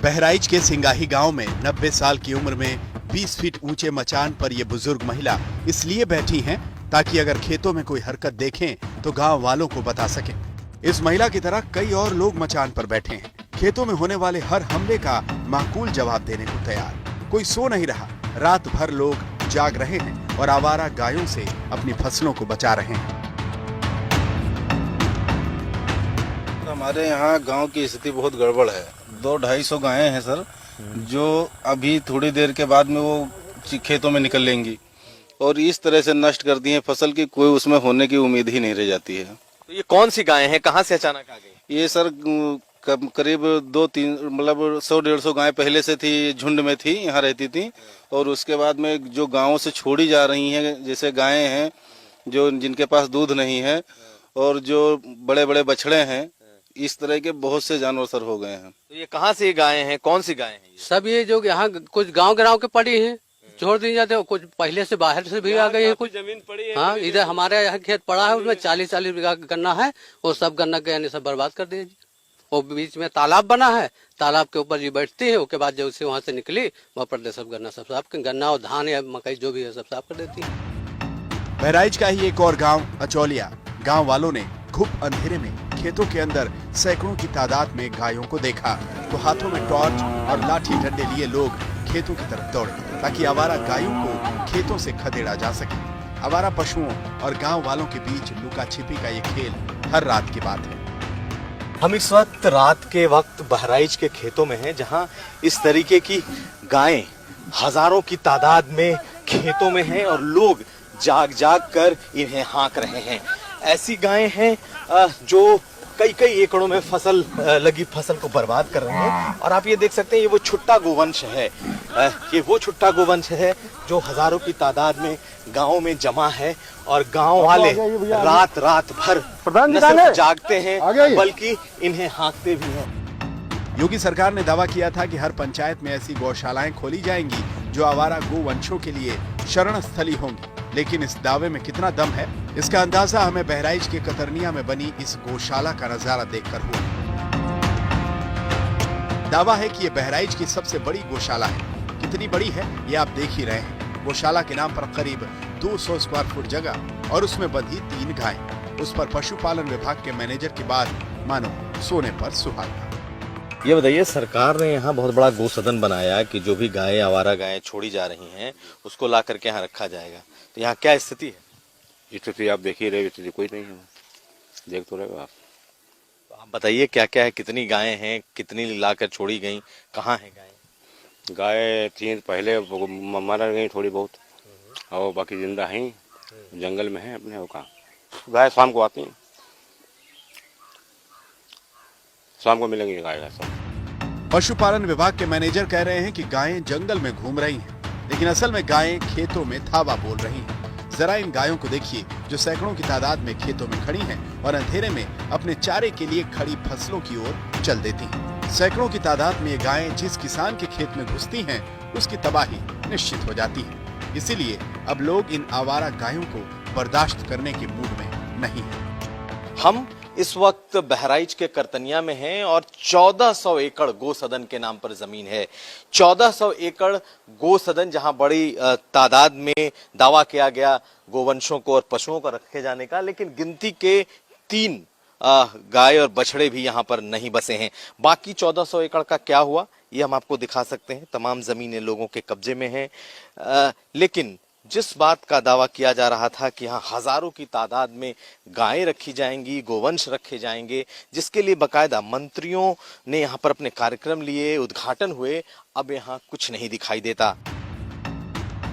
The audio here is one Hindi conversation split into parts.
बहराइच के सिंगाही गांव में 90 साल की उम्र में 20 फीट ऊंचे मचान पर ये बुजुर्ग महिला इसलिए बैठी हैं ताकि अगर खेतों में कोई हरकत देखें तो गांव वालों को बता सकें। इस महिला की तरह कई और लोग मचान पर बैठे हैं, खेतों में होने वाले हर हमले का माकूल जवाब देने को तैयार। कोई सो नहीं रहा, रात भर लोग जाग रहे हैं और आवारा गायों से अपनी फसलों को बचा रहे हैं। हमारे यहाँ गांव की स्थिति बहुत गड़बड़ है। 200-250 गायें हैं सर, जो अभी थोड़ी देर के बाद में वो खेतों में निकल लेंगी और इस तरह से नष्ट कर दी है फसल की, कोई उसमें होने की उम्मीद ही नहीं रह जाती है। तो ये कौन सी गायें हैं, कहाँ से अचानक आ गई? ये सर करीब 2-3 मतलब 100-150 गायें पहले से थी, झुंड में थी, यहाँ रहती थी और उसके बाद में जो गाँवों से छोड़ी जा रही हैं, जैसे गायें हैं जो जिनके पास दूध नहीं है और जो बड़े बड़े बछड़े हैं, इस तरह के बहुत से जानवर सर हो गए हैं। तो ये कहाँ से गायें हैं, कौन सी गायें हैं ये? सब ये जो यहाँ कुछ गांव के पड़ी हैं, छोड़ दी जाते हैं, कुछ पहले से बाहर से भी आ गई है, कुछ जमीन पड़ी है। हाँ, इधर हमारे यहाँ खेत पड़ा है, उसमें 40-40 बीघा गन्ना है, वो सब गन्ना के यानी सब बर्बाद कर दिए। वो बीच में तालाब बना है, तालाब के ऊपर जी बैठती है, उसके बाद जब उसे वहाँ से निकली वहाँ पर सब गन्ना सब साफ, गन्ना और धान या मकई जो भी है सब साफ कर देती है। बहराइच का ही एक और गांव अचौलिया, गांव वालों ने घुप अंधेरे में खेतों के अंदर सैकड़ों की तादाद में गायों को देखा तो हाथों में टॉर्च और लाठी डंडे लिए लोग खेतों की तरफ दौड़े ताकि आवारा गायों को खेतों से खदेड़ा जा सके। आवारा पशुओं और गांव वालों के बीच लुका छिपी का ये खेल हर रात की बात है। हम इस वक्त रात के वक्त बहराइच के खेतों में हैं, जहां इस तरीके की गायें हजारों की तादाद में खेतों में हैं और लोग जाग जाग कर इन्हें हाँक रहे हैं। ऐसी गायें हैं जो कई एकड़ों में लगी फसल को बर्बाद कर रहे हैं और आप ये देख सकते हैं, ये वो छुट्टा गोवंश है, ये वो छुट्टा गोवंश है जो हजारों की तादाद में गांव में जमा है और गांव वाले रात भर न सिर्फ जागते हैं बल्कि इन्हें हाँकते भी हैं। योगी सरकार ने दावा किया था कि हर पंचायत में ऐसी गौशालाएं खोली जाएंगी जो आवारा गोवंशों के लिए शरण स्थली होंगी, लेकिन इस दावे में कितना दम है इसका अंदाजा हमें बहराइच के कतरनिया में बनी इस गौशाला का नजारा देखकर हुआ। दावा है कि ये बहराइच की सबसे बड़ी गौशाला है। कितनी बड़ी है ये आप देख ही रहे हैं। गौशाला के नाम पर करीब 200 स्क्वायर फुट जगह और उसमें बंधी 3 गायें। उस पर पशुपालन विभाग के मैनेजर की बात मानो सोने पर सुहागा। ये बताइए, सरकार ने यहाँ बहुत बड़ा गौसदन बनाया कि जो भी गायें आवारा गायें छोड़ी जा रही हैं उसको ला करके यहाँ रखा जाएगा, तो यहाँ क्या स्थिति है? स्थिति आप देख ही रहे, स्थिति कोई नहीं है, देख तो रहे हो आप। तो आप बताइए क्या क्या है, कितनी गायें हैं, कितनी लाकर छोड़ी गई, कहाँ है गायें? गाय 3 पहले मर गई थोड़ी बहुत और बाकी जिंदा हैं, जंगल में है अपने। का गाय शाम को आती हैं, शाम को मिलेंगी गाय सब। पशुपालन विभाग के मैनेजर कह रहे हैं कि गायें जंगल में घूम रही हैं, लेकिन असल में गायें खेतों में थावा बोल रही हैं। जरा इन गायों को देखिए जो सैकड़ों की तादाद में खेतों में खड़ी हैं और अंधेरे में अपने चारे के लिए खड़ी फसलों की ओर चल देती हैं। सैकड़ों की तादाद में ये गायें जिस किसान के खेत में घुसती हैं उसकी तबाही निश्चित हो जाती है। इसीलिए अब लोग इन आवारा गायों को बर्दाश्त करने के मूड में नहीं है। हम इस वक्त बहराइच के करतनिया में हैं और 1400 एकड़ गोसदन के नाम पर जमीन है। 1400 एकड़ गोसदन, जहां बड़ी तादाद में दावा किया गया गोवंशों को और पशुओं को रखे जाने का, लेकिन गिनती के 3 गाय और बछड़े भी यहां पर नहीं बसे हैं। बाकी 1400 एकड़ का क्या हुआ ये हम आपको दिखा सकते हैं। तमाम जमीनें लोगों के कब्जे में हैं, लेकिन जिस बात का दावा किया जा रहा था कि यहाँ हजारों की तादाद में गायें रखी जाएंगी, गोवंश रखे जाएंगे, जिसके लिए बकायदा मंत्रियों ने यहाँ पर अपने कार्यक्रम लिए, उद्घाटन हुए, अब यहाँ कुछ नहीं दिखाई देता।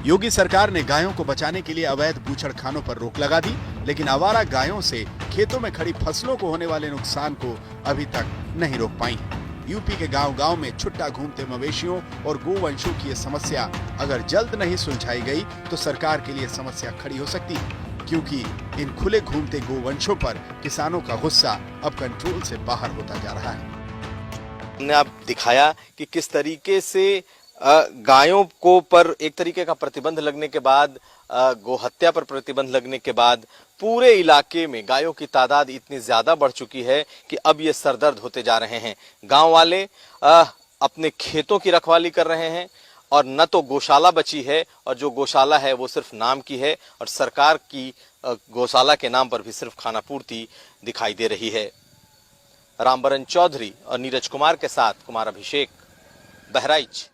योगी सरकार ने गायों को बचाने के लिए अवैध बूचड़खानों पर रोक लगा दी, लेकिन आवारा गायों से खेतों में खड़ी फसलों को होने वाले नुकसान को अभी तक नहीं रोक पाई है। यूपी के गांव-गांव में छुट्टा घूमते मवेशियों और गोवंशों की ये समस्या अगर जल्द नहीं सुलझाई गई तो सरकार के लिए समस्या खड़ी हो सकती है, क्योंकि इन खुले घूमते गोवंशों पर किसानों का गुस्सा अब कंट्रोल से बाहर होता जा रहा है। हमने आप दिखाया कि किस तरीके से गायों को पर एक तरीके का प्रतिबंध लगने के बाद, गोहत्या पर प्रतिबंध लगने के बाद पूरे इलाके में गायों की तादाद इतनी ज्यादा बढ़ चुकी है कि अब ये सरदर्द होते जा रहे हैं। गांव वाले अपने खेतों की रखवाली कर रहे हैं और न तो गौशाला बची है, और जो गौशाला है वो सिर्फ नाम की है और सरकार की गौशाला के नाम पर भी सिर्फ खानापूर्ति दिखाई दे रही है। रामबरन चौधरी और नीरज कुमार के साथ कुमार अभिषेक, बहराइच।